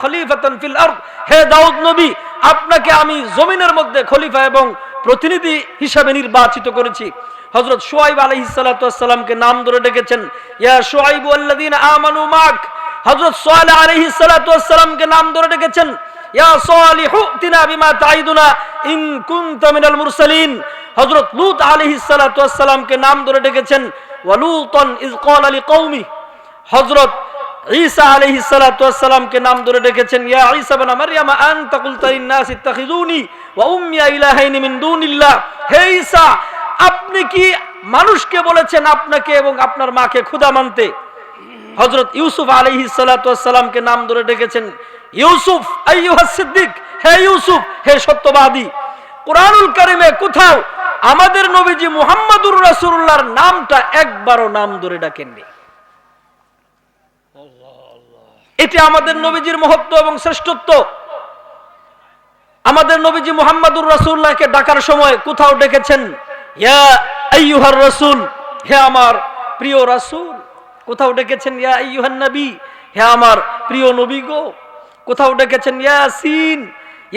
খলিফাতান feel আরদ, হে দাউদ নবী, আপনাকে আমি জমিনের মধ্যে খলিফা এবং প্রতিনিধি হিসাবে নির্বাচিত করেছি। হযরত শুআয়ব আলাইহিস সালাতু ওয়াস সালামকে নাম ধরে ডেকেছেন, ইয়া শুআয়বু আল্লাযীনা আমানু মাক। হযরত সালেহ আলাইহিস সালাতু ওয়াস সালামকে নাম ধরে ডেকেছেন, ইয়া সালিহু তিনা বিমা তাইদুনা ইন কুনতা মিনাল মুরসালিন। হযরত লূত আলাইহিস সালাতু ওয়াস সালামকে নাম ধরে ডেকেছেন, ওয়া লূতান ইয ক্বালা লিকওমি। হযরত ঈসা আলাইহিস সালাতু ওয়াস সালামকে নাম ধরে ডেকেছেন, ইয়া ঈসা ইবনে মারইয়াম আনতা কুলতা লিন-নাস ইত্তাখিযুনি ওয়া উম্মি ইলাহাইনি মিন দুনিল্লাহ। হে ঈসা, আপনি কি মানুষকে বলেছেন আপনাকে এবং আপনার মাকে খোদা মানতে? হযরত ইউসুফ আলাইহিস সালাতু ওয়াস সালামকে নাম ধরে ডেকেছেন, ইউসুফ আইয়ুহাস সিদ্দিক, হে ইউসুফ, হে সত্যবাদী। কুরআনুল কারীমে কোথাও আমাদের নবীজি মুহাম্মদুর রাসূলুল্লাহর নামটা একবারও নাম ধরে ডাকেননি। এটি আমাদের নবীজির মহত্ব এবং শ্রেষ্ঠত্ব। আমাদের নবীজি মুহাম্মদুর রাসূলুল্লাহকে ডাকার সময় কোথাও ডেকেছেন ইয়া আইয়ুহার রাসূল, হে আমার প্রিয় রাসূল। কোথাও ডেকেছেন ইয়া আইয়ুহান নবী, হে আমার প্রিয় নবী গো। কোথাও ডেকেছেন ইয়াসিন,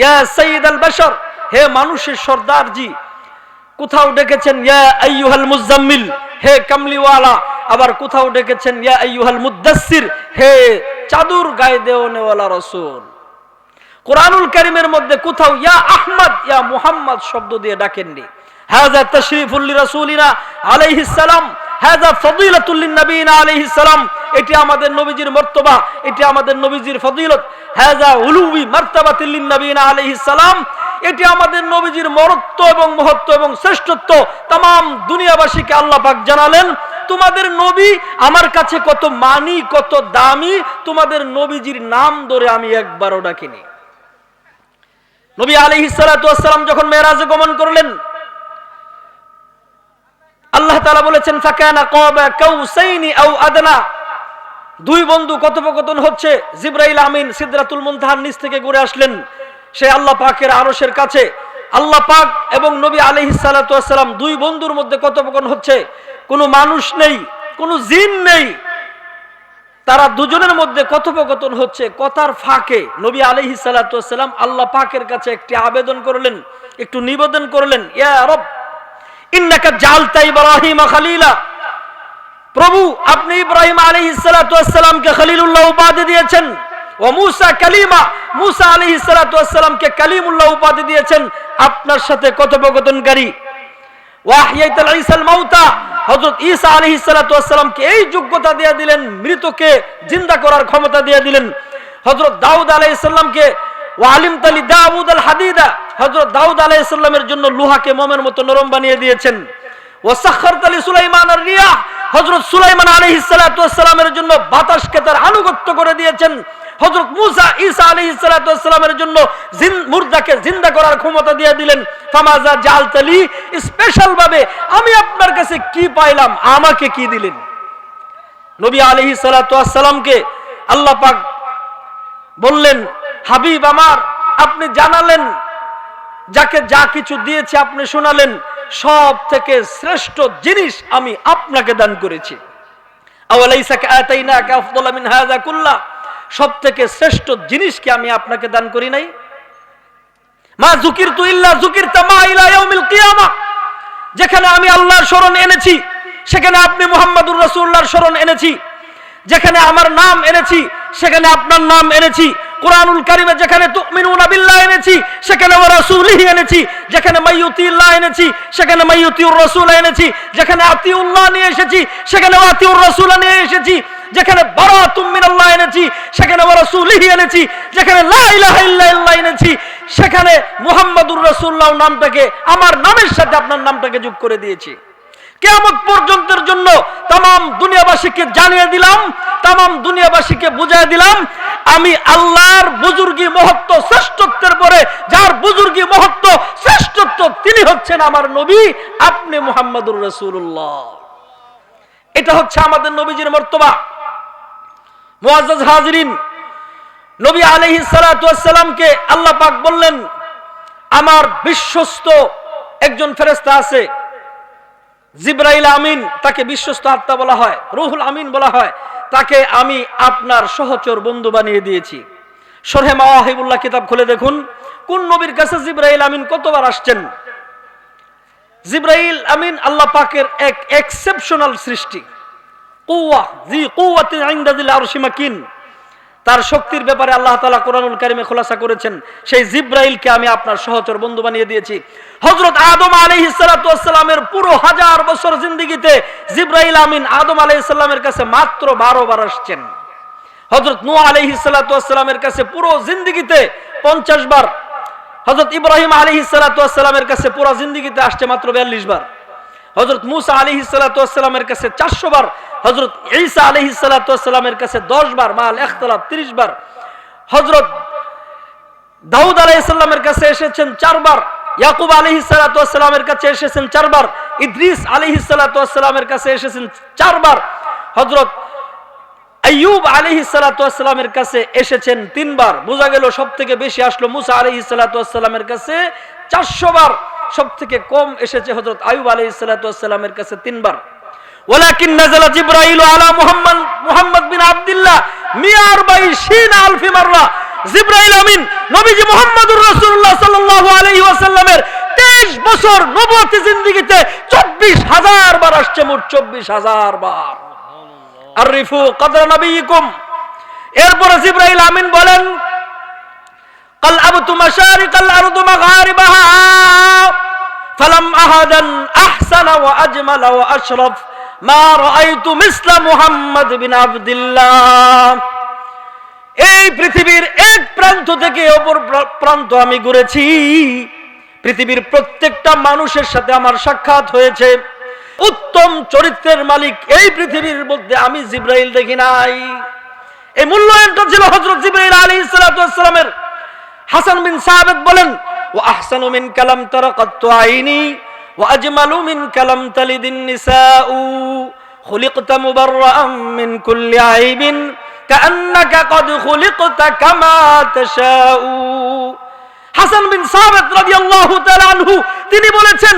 ইয়া সাইয়্যিদাল বাশার, হে মানুষের সর্দারজি। কোথাও ডেকেছেন ইয়া আইয়ুহাল মুজাম্মিল, হে কামলিওয়ালা। আবার কোথাও ডেকেছেন ইয়া আইয়ুহাল মুদ্দাসসির, হে চাদর গায়ে দেওয়ানেওয়ালা রাসূল। কুরআনুল কারীমের মধ্যে কোথাও ইয়া আহমদ, ইয়া মুহাম্মদ শব্দ দিয়ে ডাকেননি। হাযা তাশরীফুল লিরাসূলিনা আলাইহিস সালাম, হাযা ফাদিলাতুল লিন-নবিয়িনা আলাইহিস সালাম। এটি আমাদের নবীজির মর্তবা, এটি আমাদের নবীজির ফজিলত। হাযা উলুবি মারতাবাতুল লিন-নবিয়িনা আলাইহিস সালাম, এটি আমাদের নবীজির মহত্ব এবং মহত্ব এবং শ্রেষ্ঠত্ব। तमाम দুনিয়াবাসীকে আল্লাহ পাক জানালেন, তোমাদের নবী আমার কাছে কত মানি, কত দামি, তোমাদের নবীজির নাম ধরে আমি একবারও ডাকিনি। নবী আলাইহিস সালাতু ওয়াস সালাম যখন মেরাজে গমন করলেন, আল্লাহ তাআলা বলেছেন ফাকানা কাবা কাউসাইনি আও আদনা। দুই বন্ধু কথোপকথন হচ্ছে। জিবরাইল আমিন সিদরাতুল মুনতাহার নিচ থেকে ঘুরে আসলেন, সে আল্লাহ পাকের আরশের কাছে। আল্লাহ পাক এবং নবী আলাইহিস সালাতু ওয়াস সালাম দুই বন্ধুর মধ্যে কথোপকথন হচ্ছে। কোনো মানুষ নেই, কোনো জিন নেই, তারা দুজনের মধ্যে কথোপকথন হচ্ছে। কথার ফাঁকে নবী আলাইহিস সালাতু ওয়াস সালাম আল্লাহ পাকের কাছে একটি আবেদন করলেন, একটু নিবেদন করলেন, ইয়া রব ইন্নাকা জালতা ইব্রাহিম খলিলা। প্রভু, আপনি ইব্রাহিম আলাইহিস সালাতু ওয়াস সালামকে খলিলুল্লাহ উপাধি দিয়েছেন, ও মুসা কালিমা, মুসা আলাইহিস সালাতু ওয়াস সালামকে কালিমুল্লাহ উপাধি দিয়েছেন, আপনার সাথে কথোপকথনকারী। ওয়া আহইয়াতাল ঈসাল মাউতা, হযরত ঈসা আলাইহিস সালাতু ওয়াস সালামকে এই যোগ্যতা দিয়ে দিলেন, মৃতকে জিন্দা করার ক্ষমতা দিয়ে দিলেন। হযরত দাউদ আলাইহিস সালামকে ওয়া আলিমতা লি দাউদ আল হাদিদা, হযরত দাউদ আলাইহিস সালামের জন্য লোহাকে মোমের মতো নরম বানিয়ে দিয়েছেন। ওয়া সাখখারতা লি সুলাইমান আর রিয়াহ, হযরত সুলাইমান আলাইহিস সালাতু ওয়াস সালামের জন্য বাতাসকে তার আনুগত্য করে দিয়েছেন। হযরত মুসা ঈসা আলাইহিস সালাতু ওয়াস সালামের জন্য মুর্দাকে জিন্দা করার ক্ষমতা দিয়ে দিলেন। ফামাজা জালতালি, স্পেশাল ভাবে আমি আপনার কাছে কি পাইলাম, আমাকে কি দিলেন? নবী আলাইহিস সালাতু ওয়াস সালামকে আল্লাহ পাক বললেন, হাবিব আমার, আপনি জানালেন, যাকে যা কিছু দিয়েছে আপনি শোনালেন, সব থেকে শ্রেষ্ঠ জিনিস আমি আপনাকে দান করেছি। আওয়ালাইসা আতাইনাকা আফদালা মিন হাযা কুল্লা, সব থেকে শ্রেষ্ঠ জিনিস কি আমি আপনাকে দান করি নাই? মা যুকিরতু ইল্লা যুকিরতা মা ইলা ইয়াউমিল কিয়ামা, যেখানে আমি আল্লাহর শরণ এনেছি সেখানে আপনি মুহাম্মদুর রাসূলুল্লাহর শরণ এনেছি। যেখানে আমার নাম এনেছি সেখানে আপনার নাম এনেছি। কুরআনুল কারীমে যেখানে তুমিনুনা বিল্লাহ এনেছি সেখানে ওয়া রাসূলিহি এনেছি। যেখানে মাইয়ুতিল্লাহ এনেছি সেখানে মাইয়ুতিউর রাসূল এনেছি। যেখানে আতিউল্লাহ নিয়ে এসেছি সেখানে আতিউর রাসূল নিয়ে এসেছি। যেখানে বারাতুম মিনাল্লাহ এনেছি সেখানে ওয়া রাসূলিহি এনেছি। যেখানে লা ইলাহা ইল্লাল্লাহ এনেছি সেখানে মুহাম্মদুর রাসূলুল্লাহ নামটাকে আমার নামের সাথে আপনার নামটাকে যোগ করে দিয়েছি। কিয়ামত পর্যন্তের জন্য तमाम দুনিয়াবাসীকে জানিয়ে দিলাম, तमाम দুনিয়াবাসীকে বুঝিয়ে দিলাম, আমি আল্লাহর বুজুর্গি মহত্ব শ্রেষ্ঠত্বের পরে যার বুজুর্গি মহত্ব শ্রেষ্ঠত্ব তিনি হচ্ছেন আমার নবী, আপনি মুহাম্মদুর রাসূলুল্লাহ। এটা হচ্ছে আমাদের নবীজির মর্তবা। মুআজ্জাজ হাজিরিন, নবী আলাইহিস সালাতু ওয়াস সালামকে আল্লাহ পাক বললেন, আমার বিশ্বস্ত একজন ফেরেশতা আছে জিবরাইল আমিন, তাকে বিশ্বস্ত আত্মা বলা হয়, রূহুল আমিন বলা হয়, তাকে আমি আপনার সহচর বন্ধু বানিয়ে দিয়েছি। শরহে মাওয়াহিবুল্লাহ কিতাব খুলে দেখুন কোন নবীর কাছে জিবরাইল আমিন কতবার আসছেন। জিবরাইল আমিন আল্লাহ পাকের এক এক্সেপশনাল সৃষ্টি, কুওয়া জি কুওয়াতিন ইনদা যিল আরশি মাকিন। তার শক্তির ব্যাপারে আল্লাহ তাআলা কোরআনুল কারীমে খোলাসা করেছেন। সেই জিবরাইলকে আমি আপনার সহচর বন্ধু বানিয়ে দিয়েছি। হযরত আদম আলাইহিস সালাতু ওয়াস সালামের পুরো 1000 বছর জিন্দেগিতে জিবরাইল আমিন আদম আলাইহিস সালামের কাছে মাত্র 12 বার আসছেন। হযরত নূহ আলাইহিস সালাতু ওয়াস সালামের কাছে পুরো জিন্দেগিতে 50 বার। হযরত ইব্রাহিম আলাইহিস সালাতু ওয়াস সালামের কাছে পুরো জিন্দেগিতে আসছে মাত্র 42 বার। হযরত মূসা আলাইহিস সালাতু ওয়াস সালামের কাছে 400 বার। হযরত ঈসা আলাইহিস সালাতু ওয়াস সালামের কাছে 10 বার মাল ইখতিলাফ 30 বার। হযরত দাউদ আলাইহিস সালামের কাছে এসেছেন 4 বার। ইয়াকুব আলাইহিস সালাতু ওয়াস সালামের কাছে এসেছেন 4 বার। ইদ্রিস আলাইহিস সালাতু ওয়াস সালামের কাছে এসেছেন 4 বার। হযরত আইয়ুব আলাইহিস সালাতু ওয়াস সালামের কাছে এসেছেন 3 বার। বোঝা গেল সবথেকে বেশি আসলো মুসা আলাইহিস সালাতু ওয়াস সালামের কাছে 400 বার। সবথেকে কম এসেছে হযরত আইয়ুব আলাইহিস সালাতু ওয়াস সালামের কাছে 3 বার। ওয়ালাকিন নাযালা জিবরাইল আলা মুহাম্মদ বিন আব্দুল্লাহ 140,000 মাররা। জিবরাইল আমিন নবীজি মুহাম্মদুর রাসূলুল্লাহ সাল্লাল্লাহু আলাইহি ওয়াসাল্লামের 23 বছর নবুয়তি জিন্দেগিতে 24,000 বার আসছে, মোট 24,000 বার। আরিফু কদর নবীকুম। এরপরে জিবরাইল আমিন বলেন কাল আবতু মাশারিকাল আরদি মাগারিবাহা ফালাম আহাদান আহসানা ওয়া আজমালা ওয়া আশরাফ মা রাআইতু মিসলা মুহাম্মদ বিন আব্দুল্লাহ। এই পৃথিবীর এক প্রান্ত থেকে অপর প্রান্ত আমি ঘুরেছি, পৃথিবীর প্রত্যেকটা মানুষের সাথে আমার সাক্ষাৎ হয়েছে। উত্তম চরিত্রের মালিক এই পৃথিবীর মধ্যে আমি জিবরাইল দেখি নাই। এই মূল্যায়নটা ছিল হযরত জিবরাইল আলাইহিস সালাতু ওয়াস সালামের। হাসান বিন সাবিত বলেন ওয়া আহসানু মিন কালাম তারাকাতু আইনি ওয়া আজমালু মিন কালাম তালিদিন নিসাউ খুলিকতা মুবাররাআন মিন কুল্লি আইবিন কাআন্নাকা ক্বাদ খুলিকতা কামা তাশাউ। হাসান বিন সাবিত রাদিয়াল্লাহু তাআলা আনহু তিনি বলেছেন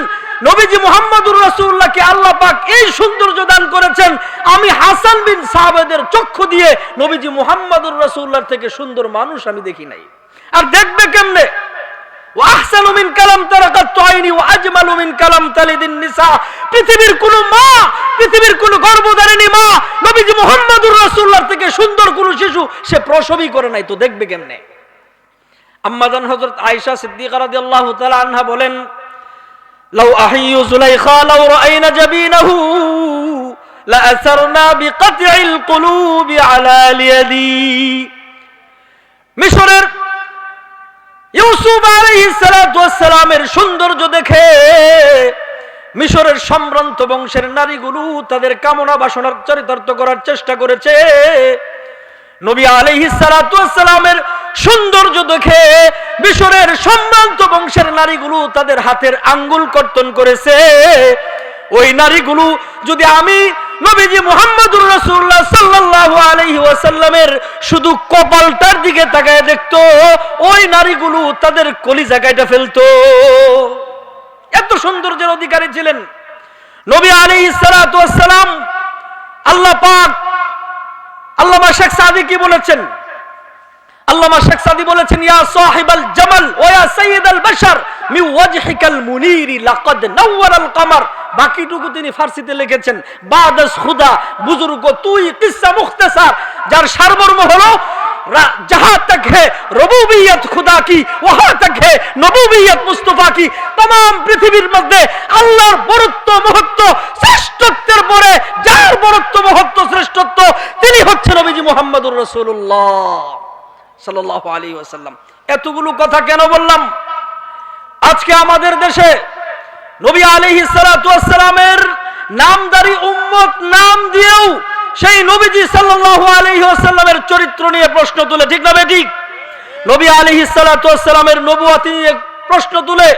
নবীজি মুহাম্মদুর রাসূলুল্লাহকে আল্লাহ পাক এই সৌন্দর্য দান করেছেন, আমি হাসান বিন সাবিতের চক্ষু দিয়ে নবীজি মুহাম্মদুর রাসূলুল্লাহর থেকে সুন্দর মানুষ আমি দেখি নাই। আর দেখবে কেমনে? ওয়া আহসানু মিন কালাম তারাকাতু আইনি ওয়া আজমালু মিন কালাম তালিদিন নিসা। পৃথিবীর কোন মা, পৃথিবীর কোন গর্ভধারিণী মা নবীজি মুহাম্মদুর রাসূলুল্লাহর থেকে সুন্দর কোন শিশু সে প্রসবই করে নাই, তো দেখবে কেমনে? আম্মাজান হযরত আয়েশা সিদ্দিকা রাদিয়াল্লাহু তাআলা আনহা বলেন লাউ আহিয়ু যুলাইখা লাউ রাআইনা জাবিনাহু লা আসারনা বিকাতইল কুলুবি আলা লিয়াদি। মিশরের ইউসুফ আলাইহিস সালাতু ওয়াস সালামের সৌন্দর্য দেখে মিশরের সম্ভ্রান্ত বংশের নারীগুলো তাদের কামনা বাসনার চরিতার্থ করার চেষ্টা করেছে। নবী আলাইহিস সালাতু ওয়াস সালামের সৌন্দর্য দেখে মিশরের সম্ভ্রান্ত বংশের নারীগুলো তাদের হাতের আঙ্গুল কর্তন করেছে। ওই নারীগুলো যদি আমি নবীজি মুহাম্মদুর রাসূলুল্লাহ সাল্লাল্লাহু আলাইহি ওয়াসাল্লামের শুধু কপালটার দিকে তাকায় দেখতো, ওই নারীগুলো তাদের কলিজা কাইটা ফেলতো। এত সৌন্দর্যের অধিকারী ছিলেন নবী আলাইহিস সালাতু ওয়াস সালাম। আল্লাহ পাক আল্লামা শেখ সাদি কি বলেছেন? আল্লামা শেখ সাদি বলেছেন ইয়া সাহিবাল জামাল ওয়া ইয়া সাইয়্যিদাল বাশার মি ওয়াজহিকাল মুনীরি লাকাদ নাওয়ারাল কমার। বাকিটুকু তিনি ফারসিতে লিখেছেন বাদাস খুদা বুজুর্গ তুই কিসসা মুখতাসার, যার সারমর্ম হলো जहां तक है रबूबियत खुदा की वहां तक है नबूबियत मुस्तफा की। तमाम পৃথিবীর মধ্যে আল্লাহর বরত্ব মহত্ব শ্রেষ্ঠত্বের পরে যার বরত্ব মহত্ব শ্রেষ্ঠত্ব তিনি হচ্ছেন নবীজি মুহাম্মদুর রাসূলুল্লাহ সাল্লাল্লাহু আলাইহি ওয়াসাল্লাম। এতগুলো কথা কেন বললাম? আজকে আমাদের দেশে নবী আলাইহিস সালাতু ওয়াস সালামের নামদারি উম্মত নাম দিয়েও সেই নবীজি সাল্লাল্লাহু আলাইহি ওয়াসাল্লামের চরিত্র নিয়ে প্রশ্ন তুলে, ঠিক না বেঠিক? নবী আলাইহিস সালাতু ওয়াস সালামের নবুয়ত নিয়ে প্রশ্ন তুলে,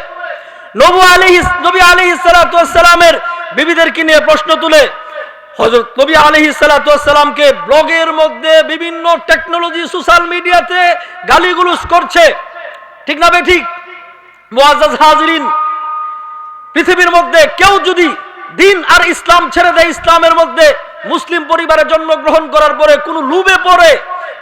নবী আলাইহিস সালাতু ওয়াস সালামের বিবিদেরকে নিয়ে প্রশ্ন তুলে, হযরত নবী আলাইহিস সালাতু ওয়াস সালামকে ব্লগের মধ্যে বিভিন্ন টেকনোলজি সোশ্যাল মিডিয়াতে গালিগালাজ করছে, ঠিক না বেঠিক? মুআজ্জাজ হাজিরিন, পৃথিবীর মধ্যে কেউ যদি দিন আর ইসলাম ছেড়ে দেয়, ইসলামের মধ্যে মুসলিম পরিবারে জন্মগ্রহণ করার পরে কোন লুবে পড়ে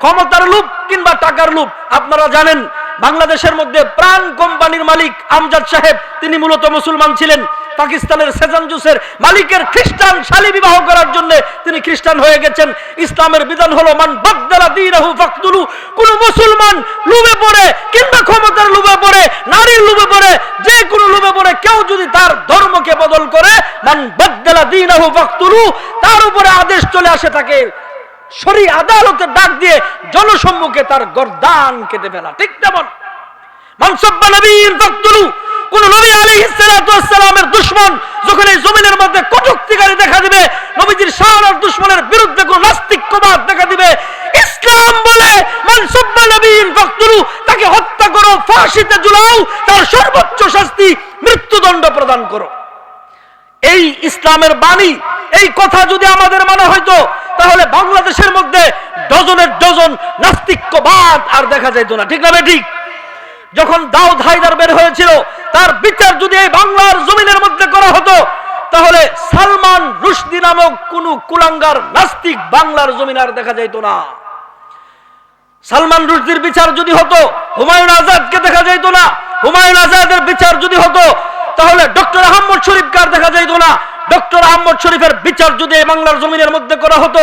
ক্ষমতার লোভ কিংবা টাকার লোভ। আপনারা জানেন বাংলাদেশের মধ্যে প্রাণ কোম্পানির মালিক আমজাদ সাহেব, তিনি মূলত মুসলমান ছিলেন। পাকিস্তানের সেজান জুসের মালিকের খ্রিস্টান শালী বিবাহ করার জন্য তিনি খ্রিস্টান হয়ে গেছেন। ইসলামের বিধান হলো মান বাদদালা দীনাহু ফাকতুলু। কোন মুসলমান লোভে পড়ে কিংবা ক্ষমতার লোভে পড়ে, নারীর লোভে পড়ে, যে কোনো লোভে পড়ে কেউ যদি তার ধর্মকে বদল করে, মান বাদদালা দীনাহু ফাকতুলু, তার উপরে আদেশ চলে আসে তাকে শরীয়ত আদালতের ডাক দিয়ে জনসম্মুখে তার গর্দান কেটে ফেলা। ঠিক তেমন মান সাব্বা নবিয়্যান ফাকতুলু, কোন নবী আলাইহিস সালাতু ওয়াস সালামের দুশমন যখন এই জমিনের মধ্যে কটূক্তিকারী দেখা দিবে, নবীজির শানের দুশমনের বিরুদ্ধে কোন নাস্তিক্যবাদ দেখা দিবে, ইসলাম বলে মান সাব্বা নবিয়্যান ফাকতুলু, তাকে হত্যা করো, ফাঁসিতে ঝুলাও, তার সর্বোচ্চ শাস্তি মৃত্যুদণ্ড প্রদান করো। এই ইসলামের বাণী, এই কথা যদি আমাদের মনে হইতো, তাহলে বাংলাদেশের মধ্যে ডজনের ডজন নাস্তিক্যবাদ আর দেখা যাইতো না। ঠিক না ঠিক? যখন দাউদ হায়দার বের হয়েছিল, তার বিচার যদি এই বাংলার জমিনের মধ্যে করা হতো, তাহলে সালমান রুশদি নামক কোন কুলাঙ্গার নাস্তিক বাংলার জমিন আর দেখা যাইতো না। সালমান রুশদির বিচার যদি হতো, হুমায়ুন আজাদকে দেখা যাইতো না। হুমায়ুন আজাদের বিচার যদি হতো, তাহলে ডক্টর আহমদ শরীফকে আর দেখা যাইতো না। ডক্টর আহমদ শরীফের বিচার যদি এই বাংলার জমিনের মধ্যে করা হতো,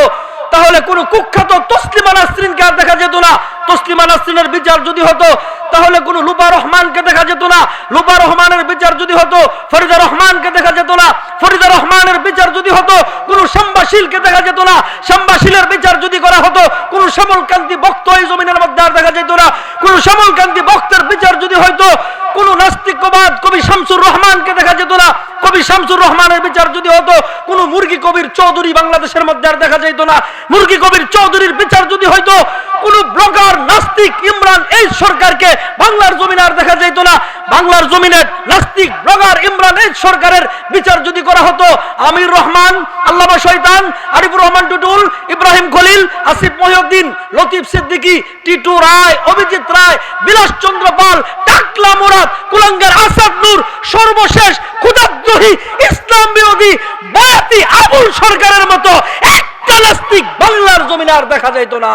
তাহলে কোন কুখ্যাত তসলিমা নাসরিনকে আর দেখা যেত না। তসলিমা নাসরিনের বিচার যদি হতো, তাহলে কোন লুবা রহমানকে দেখা যেত না। লুবা রহমানের বিচার যদি হতো, ফরিদা রহমানকে দেখা যেত না। ফরিদা রহমানের বিচার যদি হতো, কোন শাম্বাশীলকে দেখা যেত না। শাম্বাশীলের বিচার যদি করা হতো, কোন শ্যামলকান্তি বক্ত এই জমিনের মধ্যে আর দেখা যেত না। কোন শ্যামলকান্তি বক্তের বিচার যদি হয়তো, কোন নাস্তিক্যবাদ কবি শামসুর রহমানকে দেখা যেত না। কবি শামসুর রহমানের বিচার যদি হতো, কোন মুরগি কবির চৌধুরী বাংলাদেশের মধ্যে আর দেখা যেত না। মুরগি কবির চৌধুরীর বিচার যদি হয়তো, কোন ব্লগার নাস্তিক ইমরান এই সরকারকে বাংলার জমিনে আর দেখা যেত না। বাংলার জমিনে নাস্তিক ব্লগার ইমরান এই সরকারের বিচার যদি করা হতো, আমির রহমান, আল্লামা শয়তান, আরিফুর রহমান টুটুল, ইব্রাহিম খলিল, আসিফ মহিউদ্দিন, লতিফ সিদ্দিকী, টিটু রায়, অভিজিৎ রায়, বিলাস চন্দ্র পাল, টাকলা মুরাদ, কুলাঙ্গার আসাদ নূর, সর্বশেষ ক্ষুধাদ্রোহী ইসলাম বিরোধী বয়াতি আবুল সরকারের মতো একটা নাস্তিক বাংলার জমিনে আর দেখা যাইতো না।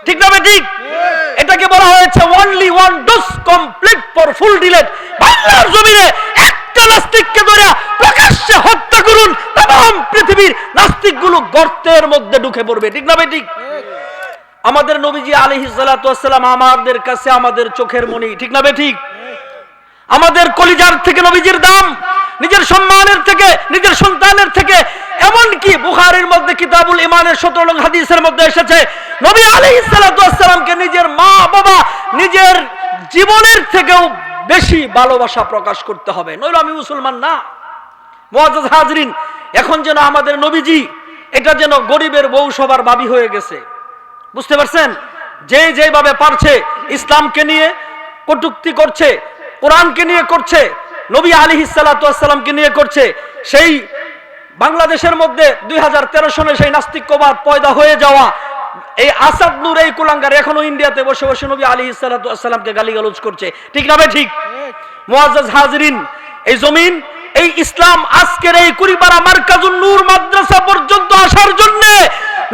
ঠিক না ঠিক? এটাকে বলা হয়েছে only one dose complete for full delete। বাংলার জমিনে একটা নাস্তিককে ধরে প্রকাশ্যে হত্যা করুন, तमाम পৃথিবীর নাস্তিকগুলো গর্তের মধ্যে ঢুকে পড়বে। ঠিক না ঠিক? আমাদের নবীজি আলাইহিস সালাতু ওয়াস সালাম আমাদের কাছে আমাদের চোখের মণি। ঠিক না ঠিক? আমাদের কলিজার থেকে নবীজির দাম, নিজের সম্মানের থেকে, নিজের সন্তানের থেকে, এমনকি বুখারীর মধ্যে কিতাবুল ইমানের 17 নং হাদিসের মধ্যে এসেছে, নবী আলাইহিস সালাতু ওয়াস সালামকে নিজের মা বাবা, নিজের জীবনের থেকেও বেশি ভালোবাসা প্রকাশ করতে হবে, নইলে আমি মুসলমান না। মুআজ্জাজ হাজরিন, এখন যেন আমাদের নবীজি এটা যেন গরিবের বউ সবার ভাবি হয়ে গেছে। বুঝতে পারছেন? যে যেভাবে পারছে ইসলামকে নিয়ে কটূক্তি করছে, কোরআনকে নিয়ে করছে, নবী আলাইহিস সালাতু ওয়াস সালামকে নিয়ে করছে। সেই বাংলাদেশের মধ্যে 2013 সনে সেই নাস্তিক্যবাদ পয়দা হয়ে যাওয়া এই আসাদ নূর এই কুলাঙ্গার এখনো ইন্ডিয়াতে বসে বসে নবী আলাইহিস সালাতু ওয়াস সালামকে গালিগালাজ করছে। ঠিক না ঠিক? মুআজ্জাজ হাজরিন, এই জমিন, এই ইসলাম আজকের এই কুড়িপাড়া মার্কাজুন নূর মাদ্রাসা পর্যন্ত আসার জন্য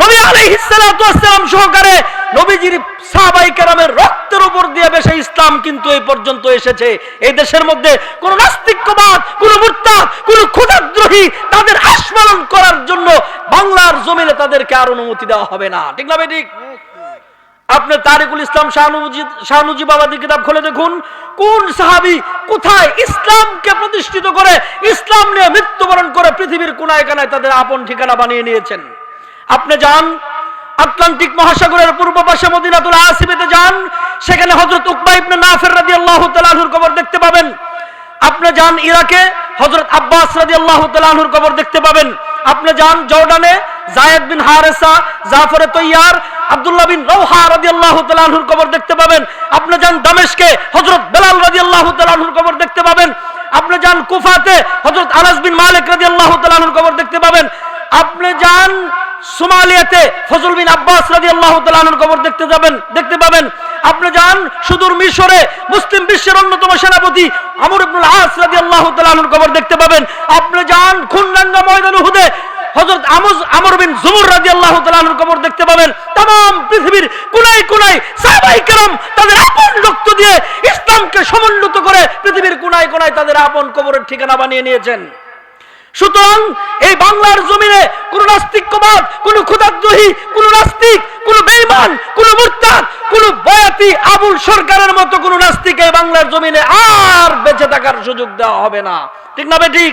নবী আলাইহিস সালাতু ওয়াস সালাম সহকারে নবীজির সাহাবায়ে কেরামের রক্তের উপর দিয়ে বেশে ইসলাম কিন্তু এই পর্যন্ত এসেছে। এই দেশের মধ্যে কোন নাস্তিক্যবাদ, কোন মুরতাদ, কোন ক্ষুধাদ্রোহী তাদের আস্মরণ করার জন্য বাংলার জমিনে তাদেরকে আর অনুমতি দেওয়া হবে না। ঠিক না ঠিক? আপনি তারিকুল ইসলাম শাহনুজিবাবাদী কিতাব খুলে দেখুন, কোন সাহাবী কোথায় ইসলামকে প্রতিষ্ঠিত করে, ইসলাম নিয়ে মৃত্যুবরণ করে পৃথিবীর কোনায় কানায় তাদের আপন ঠিকানা বানিয়ে নিয়েছেন। আপনি যান আটলান্টিক মহাসাগরের পূর্ব পাশে মদিনাতুল আসিফেতে যান, সেখানে হযরত উকবা ইবনে নাফির রাদিয়াল্লাহু তাআলা আনহুর কবর দেখতে পাবেন। আপনি যান ইরাকে, হযরত আব্বাস রাদিয়াল্লাহু তাআলা আনহুর কবর দেখতে পাবেন। আপনি যান জর্ডানে, যায়েদ বিন হারেসা, জাফর তৈয়ার, আব্দুল্লাহ বিন রওহা রাদিয়াল্লাহু তাআলা আনহুর কবর দেখতে পাবেন। আপনি যান দামেস্কে, হযরত বেলাল রাদিয়াল্লাহু তাআলা আনহুর কবর দেখতে পাবেন। আপনি যান কুফাতে, হযরত আনাস বিন মালিক রাদিয়াল্লাহু তাআলা আনহুর কবর দেখতে পাবেন। আপনি যান সোমালিয়াতে, ফজল বিন আব্বাস রাদিয়াল্লাহু তাআলা আনহুর কবর দেখতে পাবেন। আপনি যান সুদূর মিশরে, মুসলিম বিশ্বের অন্যতম সেনাপতি আমর ইবনুল আস রাদিয়াল্লাহু তাআলা আনহুর কবর দেখতে পাবেন। আপনি যান খুনরাঙ্গা ময়দান উহুদে, হযরত আমর বিন জুমুর রাদিয়াল্লাহু তাআলা আনহুর কবর দেখতে পাবেন। तमाम পৃথিবীর কোনায় কোনায় সাহাবায়ে কেরাম তাদের আপন রক্ত দিয়ে ইসলামকে সমুন্নত করে পৃথিবীর কোনায় কোনায় তাদের আপন কবরের ঠিকানা বানিয়ে নিয়েছেন। সুতরাং এই বাংলার জমিনে কোন নাস্তিকবাদ, কোন খোদাদ্রোহী, কোন নাস্তিক, কোন বেঈমান, কোন মুরতাদ, কোন বয়াতি আবুল সরকারের মতো কোন নাস্তিক এই বাংলার জমিনে আর বেঁচে থাকার সুযোগ দেওয়া হবে না। ঠিক না ঠিক?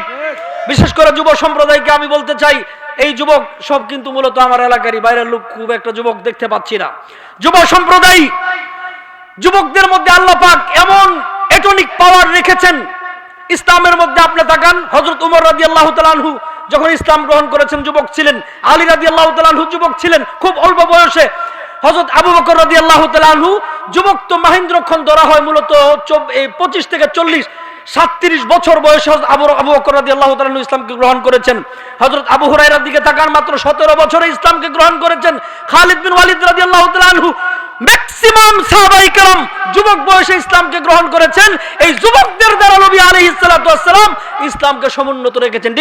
বিশেষ করে যুব সম্প্রদায়কে আমি বলতে চাই, এই যুবক সব কিন্তু মূলত আমার এলাকারই, বাইরের লোক খুব একটা যুবক দেখতে পাচ্ছি না। যুব সম্প্রদায়, যুবকদের মধ্যে আল্লাহ পাক এমন এটনিক পাওয়ার রেখেছেন। ইসলামের মধ্যে আপনি তাকান, হযরত ওমর রাদিয়াল্লাহু তাআলা আনহু যখন ইসলাম গ্রহণ করেছেন যুবক ছিলেন, আলী রাদিয়াল্লাহু তাআলা আনহু যুবক ছিলেন খুব অল্প বয়সে, হযরত আবু বকর রাদিয়াল্লাহু তাআলা আনহু যুবক তো মাহেন্দ্রক্ষণ ধরা হয় মূলত 25 থেকে 40, 37 বছর বয়সে আবু বকর রাদিয়াল্লাহু তাআলা আনহু ইসলামকে গ্রহণ করেছেন। হযরত আবু হুরায়রার দিকে তাকান, মাত্র 17 বছরে ইসলামকে গ্রহণ করেছেন। খালিদ বিন ওয়ালিদ রাদিয়াল্লাহু তাআলা আনহু ম্যাক্সিমাম সাহাবায়ে কেরাম যুবক বয়সে ইসলামকে গ্রহণ করেছেন। এই যুবকদের দ্বারা নবী আলাইহিস সালাতু ওয়াস সালাম ইসলামকে সমুন্নত রেখেছেন।